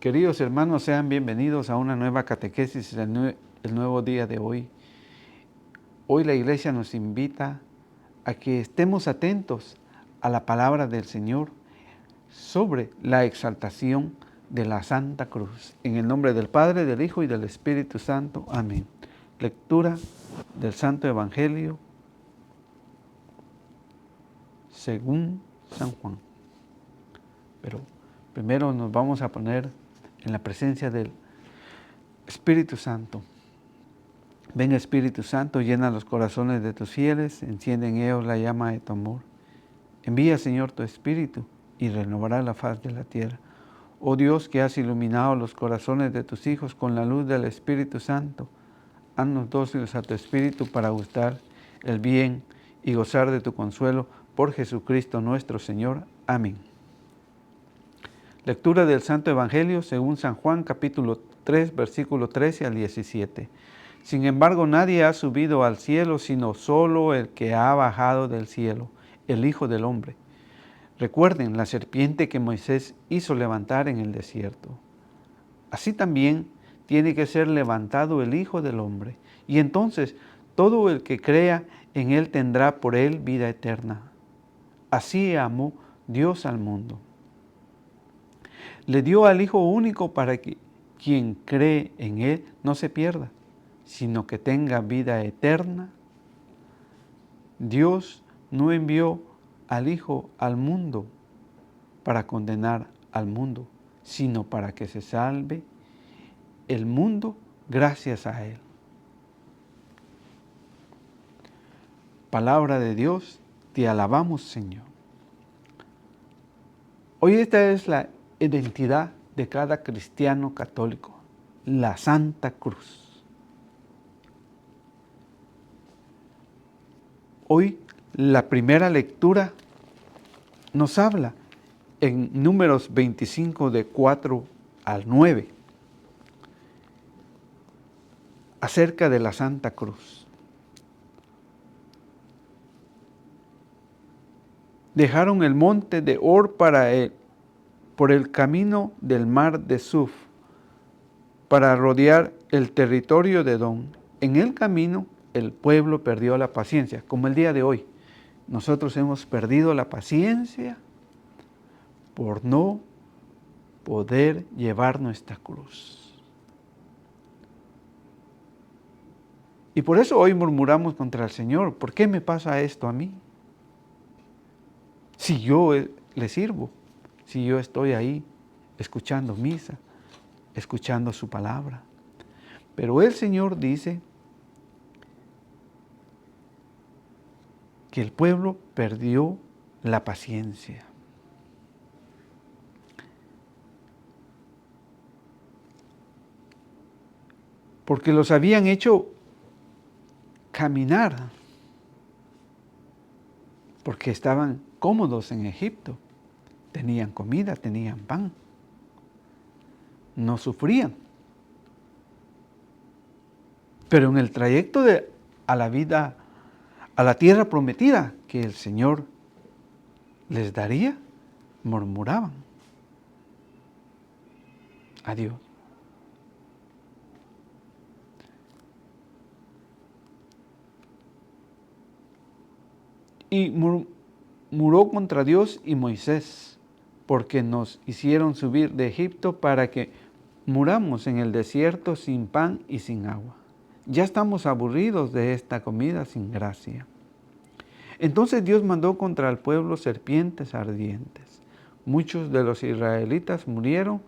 Queridos hermanos, sean bienvenidos a una nueva catequesis el nuevo día de hoy. Hoy la Iglesia nos invita a que estemos atentos a la palabra del Señor sobre la exaltación de la Santa Cruz. En el nombre del Padre, del Hijo y del Espíritu Santo. Amén. Lectura del Santo Evangelio según San Juan. Pero primero nos vamos a poner en la presencia del Espíritu Santo. Ven, Espíritu Santo, llena los corazones de tus fieles, enciende en ellos la llama de tu amor. Envía, Señor, tu Espíritu y renovará la faz de la tierra. Oh Dios, que has iluminado los corazones de tus hijos con la luz del Espíritu Santo, haznos dóciles a tu Espíritu para gustar el bien y gozar de tu consuelo por Jesucristo nuestro Señor. Amén. Lectura del Santo Evangelio según San Juan, capítulo 3, versículo 13 al 17. Sin embargo, nadie ha subido al cielo, sino solo el que ha bajado del cielo, el Hijo del Hombre. Recuerden la serpiente que Moisés hizo levantar en el desierto. Así también tiene que ser levantado el Hijo del Hombre, y entonces todo el que crea en él tendrá por él vida eterna. Así amó Dios al mundo. Le dio al Hijo único para que quien cree en él no se pierda, sino que tenga vida eterna. Dios no envió al Hijo al mundo para condenar al mundo, sino para que se salve el mundo gracias a Él. Palabra de Dios, te alabamos, Señor. Hoy esta es la identidad de cada cristiano católico, la Santa Cruz. Hoy la primera lectura nos habla en Números 25 de 4 al 9 acerca de la Santa Cruz. Dejaron el monte de Hor por el camino del mar de Suf para rodear el territorio de Edom. En el camino el pueblo perdió la paciencia, como el día de hoy. Nosotros hemos perdido la paciencia por no poder llevar nuestra cruz. Y por eso hoy murmuramos contra el Señor. ¿Por qué me pasa esto a mí? Si yo le sirvo, si yo estoy ahí escuchando misa, escuchando su palabra. Pero el Señor dice que el pueblo perdió la paciencia. Porque los habían hecho caminar, porque estaban cómodos en Egipto, tenían comida, tenían pan, no sufrían. Pero en el trayecto a la vida, a la tierra prometida que el Señor les daría, murmuraban a Dios. Y murmuró contra Dios y Moisés, porque nos hicieron subir de Egipto para que muramos en el desierto sin pan y sin agua. Ya estamos aburridos de esta comida sin gracia. Entonces Dios mandó contra el pueblo serpientes ardientes. Muchos de los israelitas murieron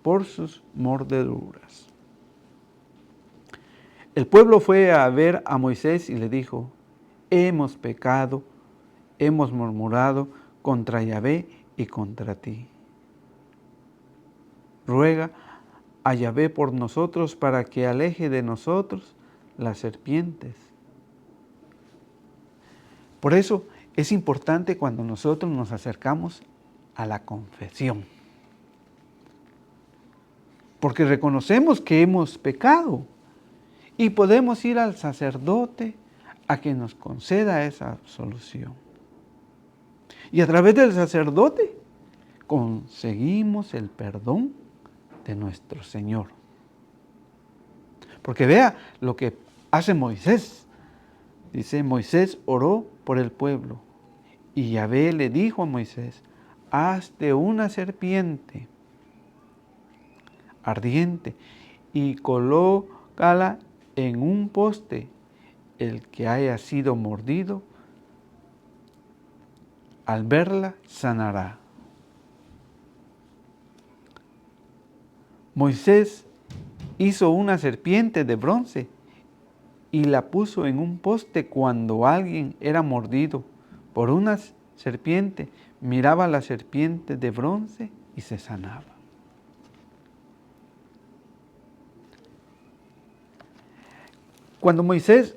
por sus mordeduras. El pueblo fue a ver a Moisés y le dijo: hemos pecado, hemos murmurado contra Yahvé y contra ti. Ruega a Yahvé por nosotros para que aleje de nosotros las serpientes. Por eso es importante cuando nosotros nos acercamos a la confesión. Porque reconocemos que hemos pecado y podemos ir al sacerdote a que nos conceda esa solución. Y a través del sacerdote conseguimos el perdón de nuestro Señor. Porque vea lo que hace Moisés. Dice, Moisés oró por el pueblo y Yahvé le dijo a Moisés, hazte una serpiente ardiente y colócala en un poste. El que haya sido mordido, al verla, sanará. Moisés hizo una serpiente de bronce y la puso en un poste. Cuando alguien era mordido por una serpiente, miraba la serpiente de bronce y se sanaba. Cuando Moisés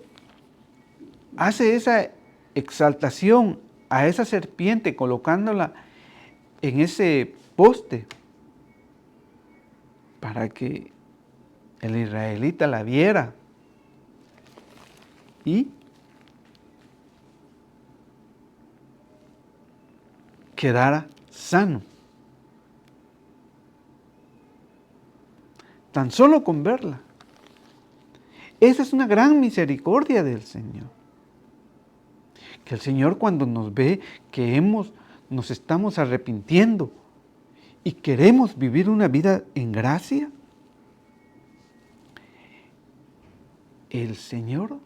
hace esa exaltación a esa serpiente colocándola en ese poste para que el israelita la viera y quedara sano. Tan solo con verla. Esa es una gran misericordia del Señor. Que el Señor, cuando nos ve que nos estamos arrepintiendo y queremos vivir una vida en gracia, el Señor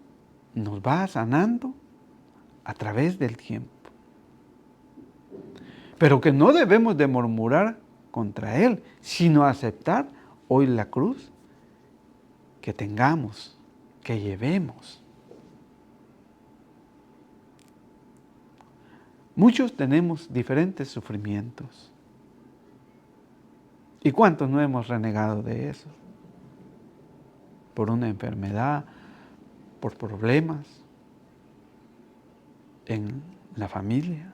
nos va sanando a través del tiempo. Pero que no debemos de murmurar contra Él, sino aceptar hoy la cruz que tengamos, que llevemos. Muchos tenemos diferentes sufrimientos. ¿Y cuántos no hemos renegado de eso? Por una enfermedad, por problemas en la familia.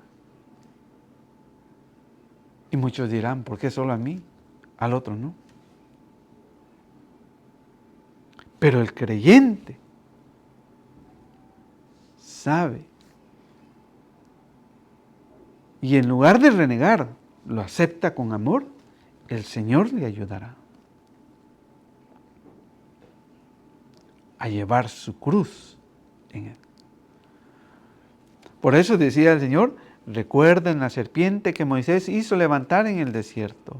Y muchos dirán, ¿por qué solo a mí? Al otro no. Pero el creyente sabe y en lugar de renegar, lo acepta con amor, el Señor le ayudará a llevar su cruz en él. Por eso decía el Señor, recuerden la serpiente que Moisés hizo levantar en el desierto.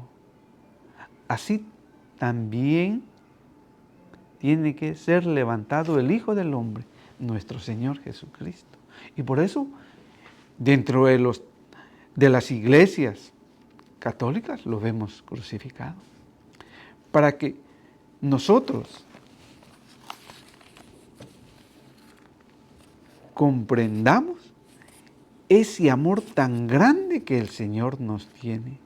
Así también tiene que ser levantado el Hijo del Hombre, nuestro Señor Jesucristo. Y por eso, dentro de las iglesias católicas lo vemos crucificado. Para que nosotros comprendamos ese amor tan grande que el Señor nos tiene.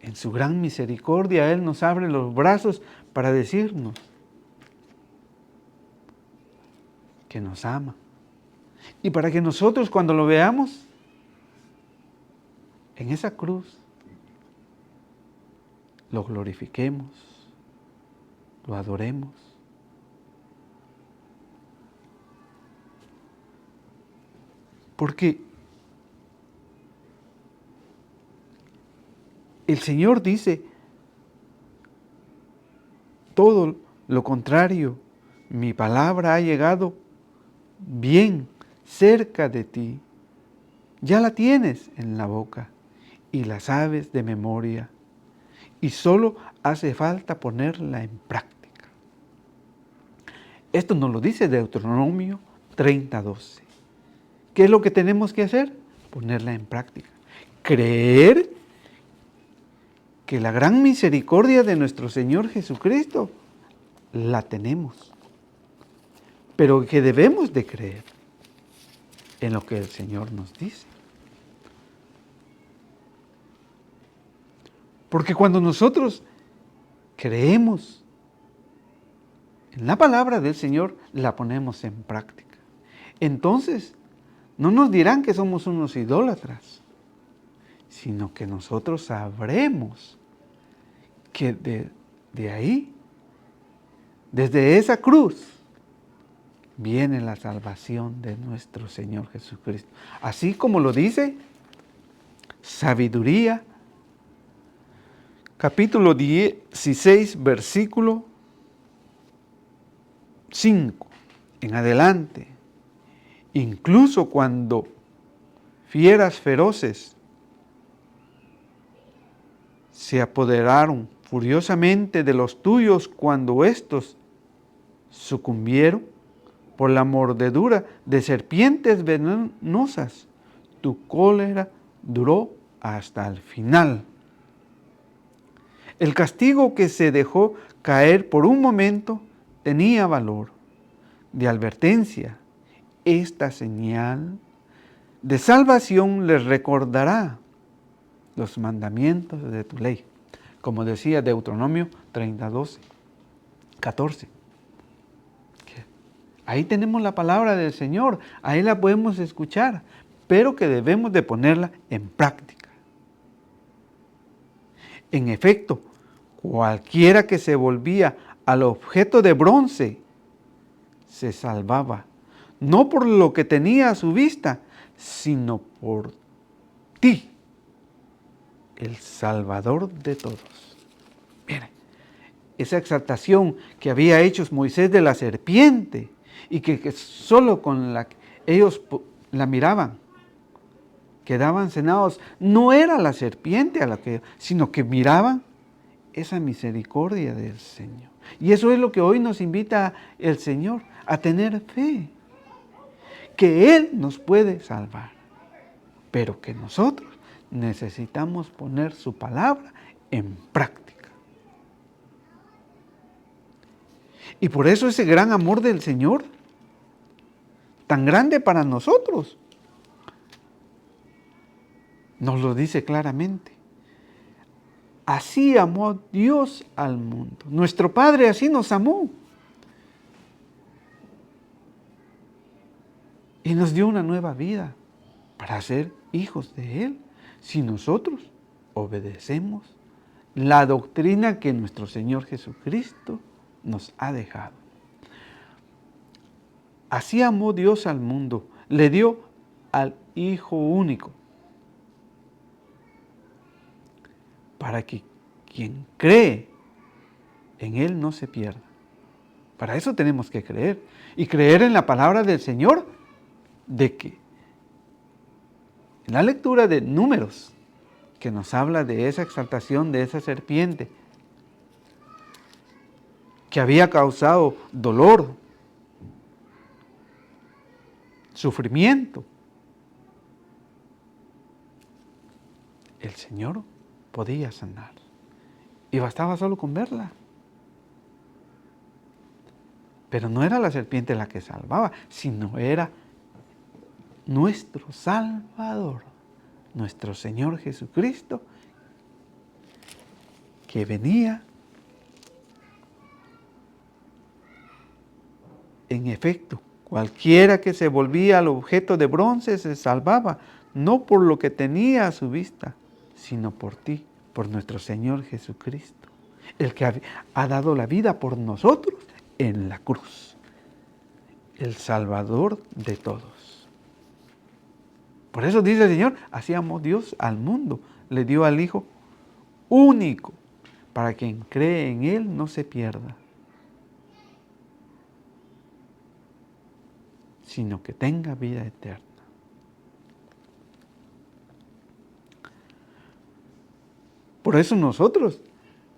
En su gran misericordia, Él nos abre los brazos para decirnos que nos ama. Y para que nosotros, cuando lo veamos en esa cruz, lo glorifiquemos, lo adoremos. Porque el Señor dice todo lo contrario. Mi palabra ha llegado bien cerca de ti. Ya la tienes en la boca y la sabes de memoria. Y solo hace falta ponerla en práctica. Esto nos lo dice Deuteronomio 30:12. ¿Qué es lo que tenemos que hacer? Ponerla en práctica. Creer que la gran misericordia de nuestro Señor Jesucristo la tenemos, pero que debemos de creer en lo que el Señor nos dice. Porque cuando nosotros creemos en la palabra del Señor, la ponemos en práctica. Entonces, no nos dirán que somos unos idólatras, sino que nosotros sabremos que de ahí, desde esa cruz, viene la salvación de nuestro Señor Jesucristo. Así como lo dice Sabiduría, capítulo 16, versículo 5 en adelante. Incluso cuando fieras feroces se apoderaron furiosamente de los tuyos, cuando éstos sucumbieron por la mordedura de serpientes venenosas, tu cólera duró hasta el final. El castigo que se dejó caer por un momento tenía valor de advertencia. Esta señal de salvación les recordará los mandamientos de tu ley, como decía Deuteronomio 32, 14. Ahí tenemos la palabra del Señor, ahí la podemos escuchar, pero que debemos de ponerla en práctica. En efecto, cualquiera que se volvía al objeto de bronce se salvaba, no por lo que tenía a su vista, sino por ti, el Salvador de todos. Miren, esa exaltación que había hecho Moisés de la serpiente y que solo con la que ellos la miraban, quedaban cenados, no era la serpiente a la que, sino que miraban esa misericordia del Señor. Y eso es lo que hoy nos invita el Señor, a tener fe, que Él nos puede salvar, pero que nosotros necesitamos poner su palabra en práctica. Y por eso ese gran amor del Señor, tan grande para nosotros, nos lo dice claramente. Así amó Dios al mundo. Nuestro Padre así nos amó. Y nos dio una nueva vida para ser hijos de Él, si nosotros obedecemos la doctrina que nuestro Señor Jesucristo nos ha dejado. Así amó Dios al mundo, le dio al Hijo único, para que quien cree en Él no se pierda. Para eso tenemos que creer, y creer en la palabra del Señor, de que en la lectura de Números, que nos habla de esa exaltación de esa serpiente, que había causado dolor, sufrimiento, el Señor podía sanar. Y bastaba solo con verla. Pero no era la serpiente la que salvaba, sino era nuestro Salvador, nuestro Señor Jesucristo, que venía en efecto. Cualquiera que se volvía al objeto de bronce se salvaba, no por lo que tenía a su vista, sino por ti, por nuestro Señor Jesucristo, el que ha dado la vida por nosotros en la cruz, el Salvador de todos. Por eso dice el Señor, así amó Dios al mundo, le dio al Hijo único, para quien cree en Él no se pierda, sino que tenga vida eterna. Por eso nosotros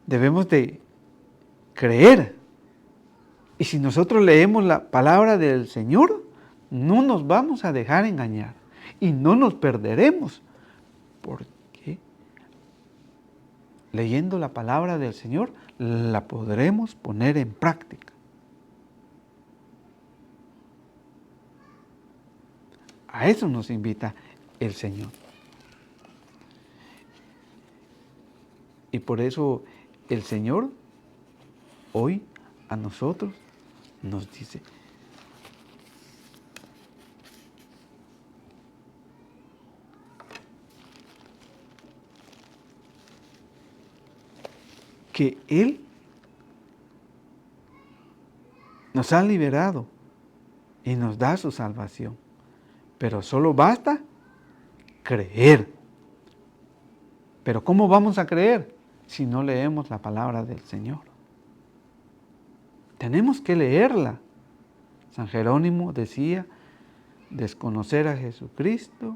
debemos de creer. Y si nosotros leemos la palabra del Señor, no nos vamos a dejar engañar y no nos perderemos, porque leyendo la palabra del Señor la podremos poner en práctica. A eso nos invita el Señor. Y por eso el Señor hoy a nosotros nos dice: que Él nos ha liberado y nos da su salvación. Pero solo basta creer. Pero ¿cómo vamos a creer si no leemos la palabra del Señor? Tenemos que leerla. San Jerónimo decía, desconocer a Jesucristo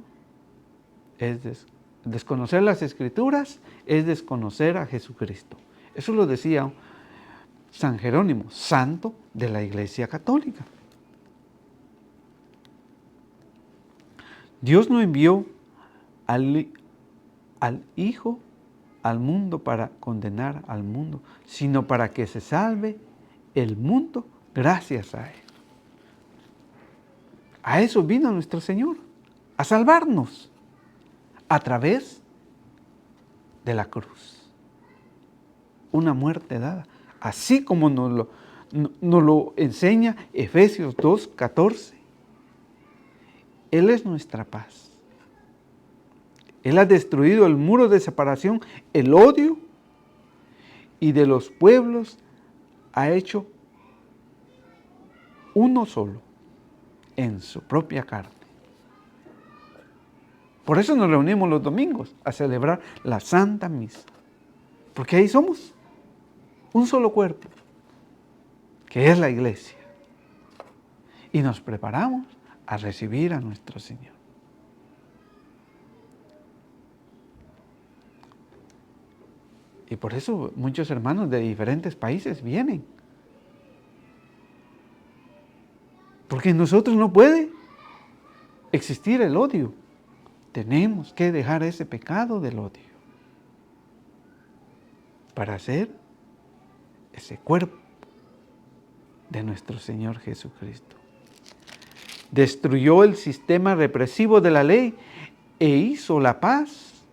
es desconocer las Escrituras es desconocer a Jesucristo. Eso lo decía San Jerónimo, santo de la Iglesia Católica. Dios no envió al Hijo al mundo para condenar al mundo, sino para que se salve el mundo gracias a Él. A eso vino nuestro Señor, a salvarnos a través de la cruz. Una muerte dada, así como nos lo enseña Efesios 2:14. Él es nuestra paz. Él ha destruido el muro de separación, el odio, y de los pueblos ha hecho uno solo en su propia carne. Por eso nos reunimos los domingos a celebrar la Santa Misa. Porque ahí somos un solo cuerpo, que es la Iglesia. Y nos preparamos a recibir a nuestro Señor. Y por eso muchos hermanos de diferentes países vienen. Porque en nosotros no puede existir el odio. Tenemos que dejar ese pecado del odio para hacer ese cuerpo de nuestro Señor Jesucristo. Destruyó el sistema represivo de la ley e hizo la paz.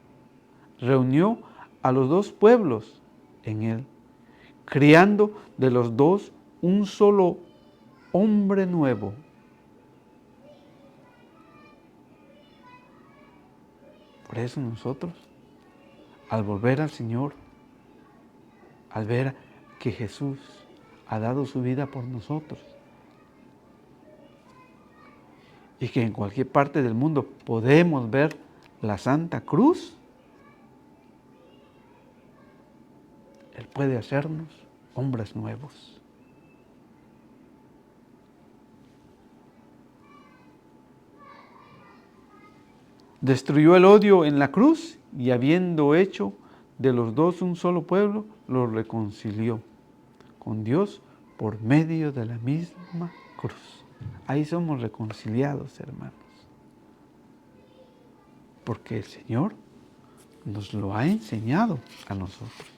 Reunió a los dos pueblos en Él, criando de los dos un solo hombre nuevo. Por eso nosotros, al volver al Señor, al ver que Jesús ha dado su vida por nosotros, y que en cualquier parte del mundo podemos ver la Santa Cruz, Él puede hacernos hombres nuevos. Destruyó el odio en la cruz y habiendo hecho de los dos un solo pueblo, los reconcilió con Dios por medio de la misma cruz. Ahí somos reconciliados, hermanos. Porque el Señor nos lo ha enseñado a nosotros.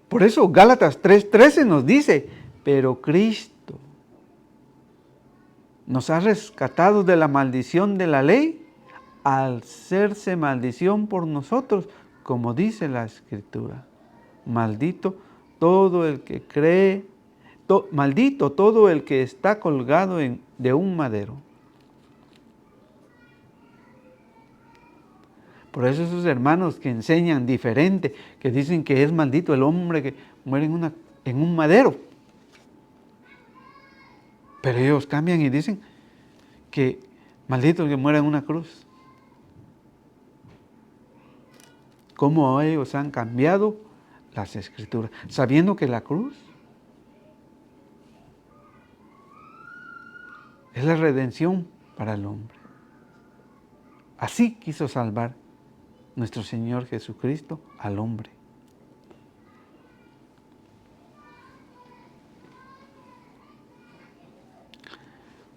Por eso Gálatas 3:13 nos dice, pero Cristo nos ha rescatado de la maldición de la ley al serse maldición por nosotros, como dice la Escritura. Maldito todo el que cree, maldito todo el que está colgado de un madero. Por eso esos hermanos que enseñan diferente, que dicen que es maldito el hombre que muere en un madero. Pero ellos cambian y dicen que maldito el que muere en una cruz. Cómo ellos han cambiado las Escrituras, sabiendo que la cruz es la redención para el hombre. Así quiso salvar nuestro Señor Jesucristo al hombre.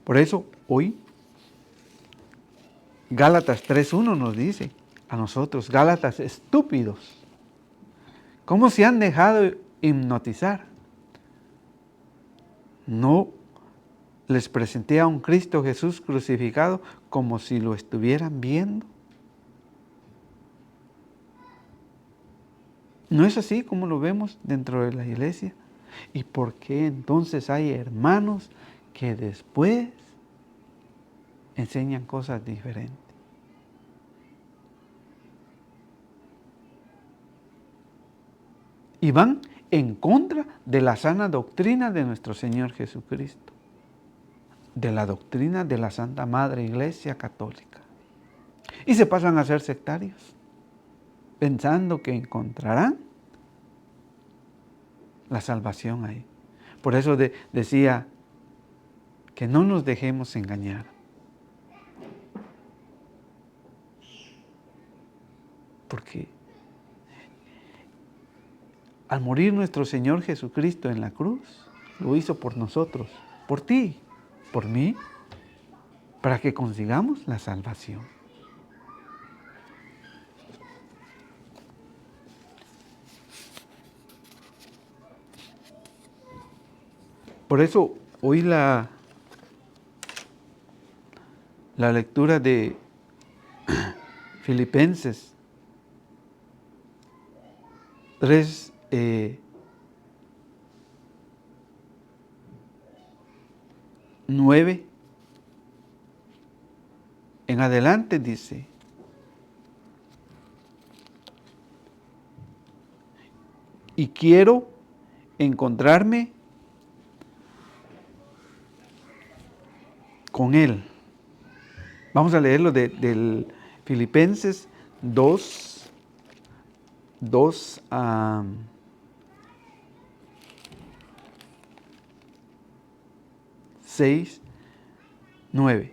Por eso hoy Gálatas 3:1 nos dice a nosotros, Gálatas estúpidos, ¿cómo se han dejado hipnotizar? No les presenté a un Cristo Jesús crucificado como si lo estuvieran viendo. ¿No es así como lo vemos dentro de la iglesia? ¿Y por qué entonces hay hermanos que después enseñan cosas diferentes? y van en contra de la sana doctrina de nuestro Señor Jesucristo, de la doctrina de la Santa Madre Iglesia Católica. Y se pasan a ser sectarios, pensando que encontrarán la salvación ahí. Por eso decía que no nos dejemos engañar. Porque al morir nuestro Señor Jesucristo en la cruz, lo hizo por nosotros, por ti, por mí, para que consigamos la salvación. Por eso hoy la lectura de Filipenses 3, 9 en adelante dice: y quiero encontrarme con Él. Vamos a leerlo del Filipenses 2, 6, 9.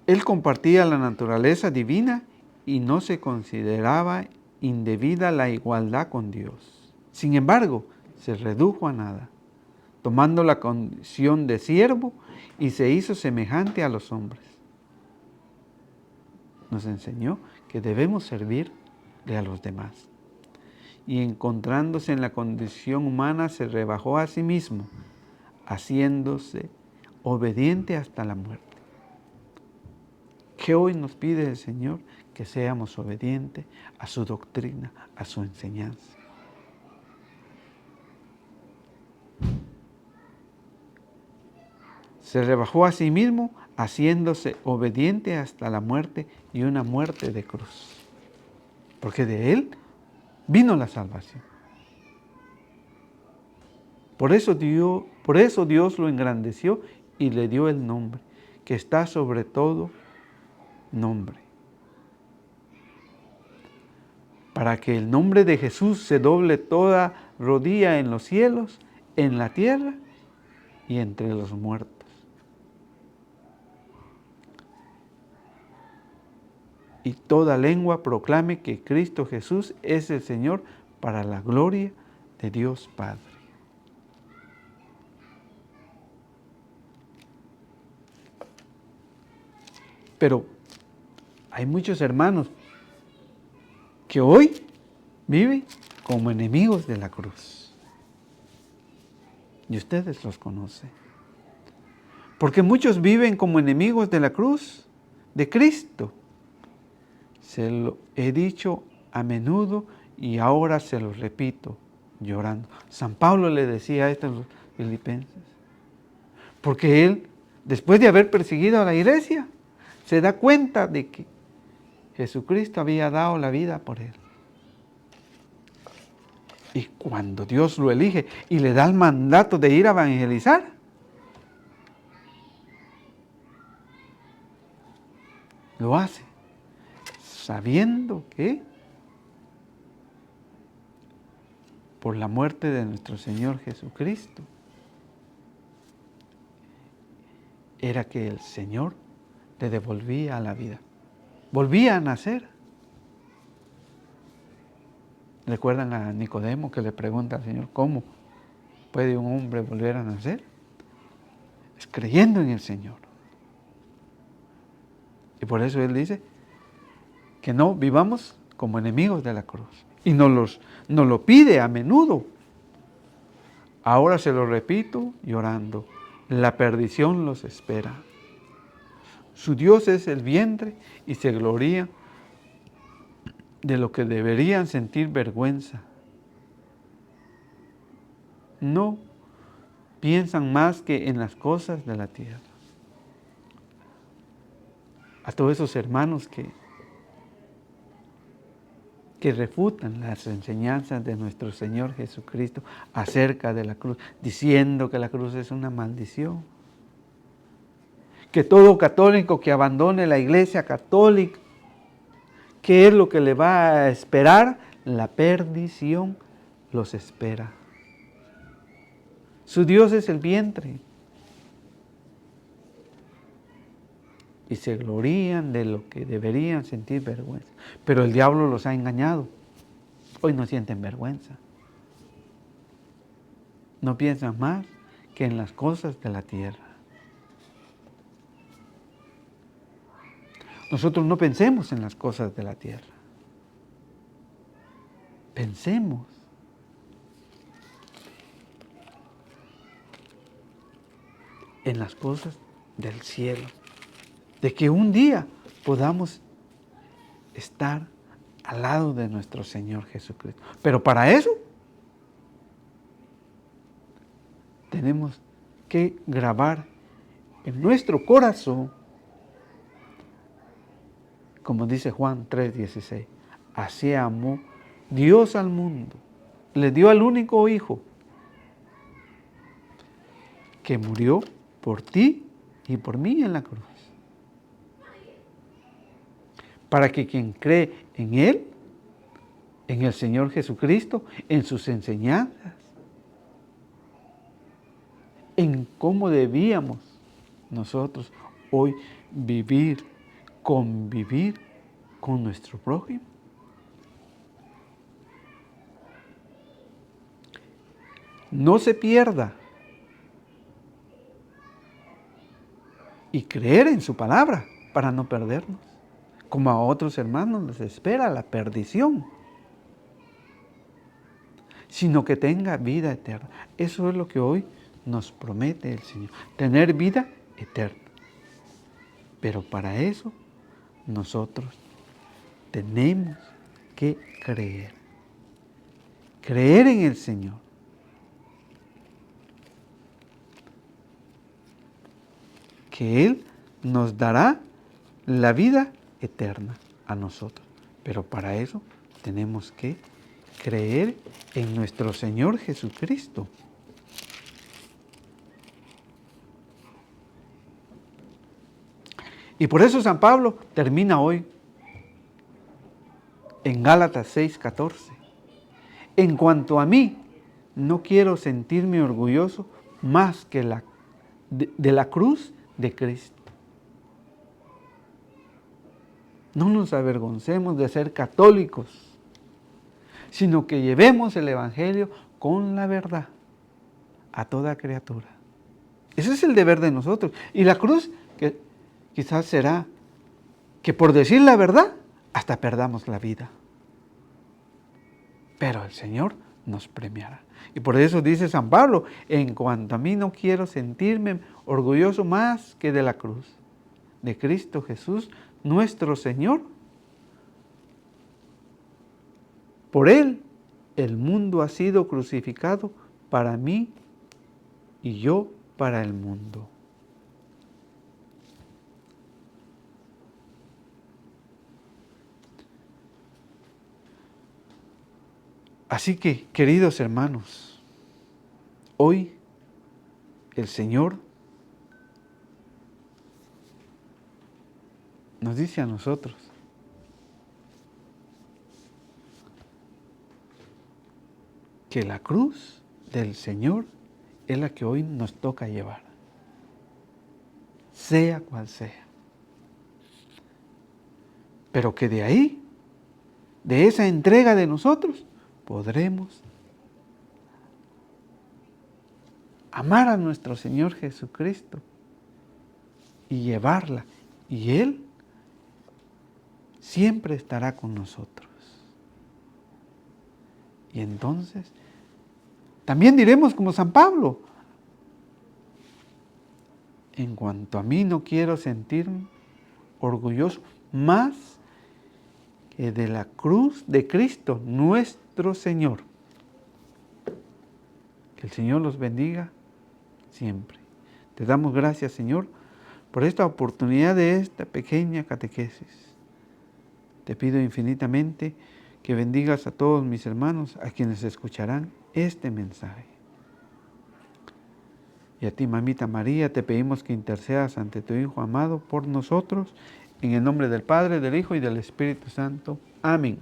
Él compartía la naturaleza divina y no se consideraba indebida la igualdad con Dios. Sin embargo, se redujo a nada, tomando la condición de siervo, y se hizo semejante a los hombres. Nos enseñó que debemos servirle a los demás. Y encontrándose en la condición humana, se rebajó a sí mismo, haciéndose obediente hasta la muerte. ¿Qué hoy nos pide el Señor? Que seamos obedientes a su doctrina, a su enseñanza. Se rebajó a sí mismo, haciéndose obediente hasta la muerte, y una muerte de cruz. Porque de Él vino la salvación. Por eso Dios lo engrandeció y le dio el nombre, que está sobre todo nombre. Para que el nombre de Jesús se doble toda rodilla en los cielos, en la tierra y entre los muertos. Y toda lengua proclame que Cristo Jesús es el Señor, para la gloria de Dios Padre. Pero hay muchos hermanos que hoy viven como enemigos de la cruz. Y ustedes los conocen. Porque muchos viven como enemigos de la cruz, de Cristo. Se lo he dicho a menudo y ahora se lo repito llorando. San Pablo le decía esto a los filipenses. Porque él, después de haber perseguido a la iglesia, se da cuenta de que Jesucristo había dado la vida por él. Y cuando Dios lo elige y le da el mandato de ir a evangelizar, lo hace, sabiendo que por la muerte de nuestro Señor Jesucristo era que el Señor le devolvía a la vida. Volvía a nacer. ¿Recuerdan a Nicodemo que le pregunta al Señor, ¿cómo puede un hombre volver a nacer? Es creyendo en el Señor. Y por eso Él dice que no vivamos como enemigos de la cruz. Y nos lo pide a menudo. Ahora se lo repito llorando. La perdición los espera. Su Dios es el vientre y se gloría de lo que deberían sentir vergüenza. No piensan más que en las cosas de la tierra. a todos esos hermanos que refutan las enseñanzas de nuestro Señor Jesucristo acerca de la cruz, diciendo que la cruz es una maldición. Que todo católico que abandone la iglesia católica, ¿qué es lo que le va a esperar? La perdición los espera. Su Dios es el vientre. Y se glorían de lo que deberían sentir vergüenza. Pero el diablo los ha engañado. Hoy no sienten vergüenza. No piensan más que en las cosas de la tierra. Nosotros no pensemos en las cosas de la tierra. Pensemos en las cosas del cielo. De que un día podamos estar al lado de nuestro Señor Jesucristo. Pero para eso tenemos que grabar en nuestro corazón, como dice Juan 3:16, así amó Dios al mundo, le dio al único Hijo, que murió por ti y por mí en la cruz. Para que quien cree en Él, en el Señor Jesucristo, en sus enseñanzas, en cómo debíamos nosotros hoy vivir, convivir con nuestro prójimo. No se pierda y creer en su palabra para no perdernos. Como a otros hermanos les espera la perdición, sino que tenga vida eterna. Eso es lo que hoy nos promete el Señor, tener vida eterna. Pero para eso nosotros tenemos que creer en el Señor. Que Él nos dará la vida eterna a nosotros. Pero para eso tenemos que creer en nuestro Señor Jesucristo. Y por eso San Pablo termina hoy en Gálatas 6:14. En cuanto a mí, no quiero sentirme orgulloso más que de la cruz de Cristo. No nos avergoncemos de ser católicos, sino que llevemos el Evangelio con la verdad a toda criatura. Ese es el deber de nosotros. Y la cruz, que quizás será que por decir la verdad, hasta perdamos la vida. Pero el Señor nos premiará. Y por eso dice San Pablo, en cuanto a mí no quiero sentirme orgulloso más que de la cruz de Cristo Jesús, nuestro Señor. Por Él, el mundo ha sido crucificado para mí y yo para el mundo. Así que, queridos hermanos, hoy el Señor nos dice a nosotros que la cruz del Señor es la que hoy nos toca llevar, sea cual sea. Pero que de ahí, de esa entrega de nosotros, podremos amar a nuestro Señor Jesucristo y llevarla. Y Él siempre estará con nosotros. Y entonces, también diremos como San Pablo, en cuanto a mí no quiero sentirme orgulloso más que de la cruz de Cristo, nuestro Señor. Que el Señor los bendiga siempre. Te damos gracias, Señor, por esta oportunidad de esta pequeña catequesis. Te pido infinitamente que bendigas a todos mis hermanos, a quienes escucharán este mensaje. Y a ti, Mamita María, te pedimos que intercedas ante tu Hijo amado por nosotros, en el nombre del Padre, del Hijo y del Espíritu Santo. Amén.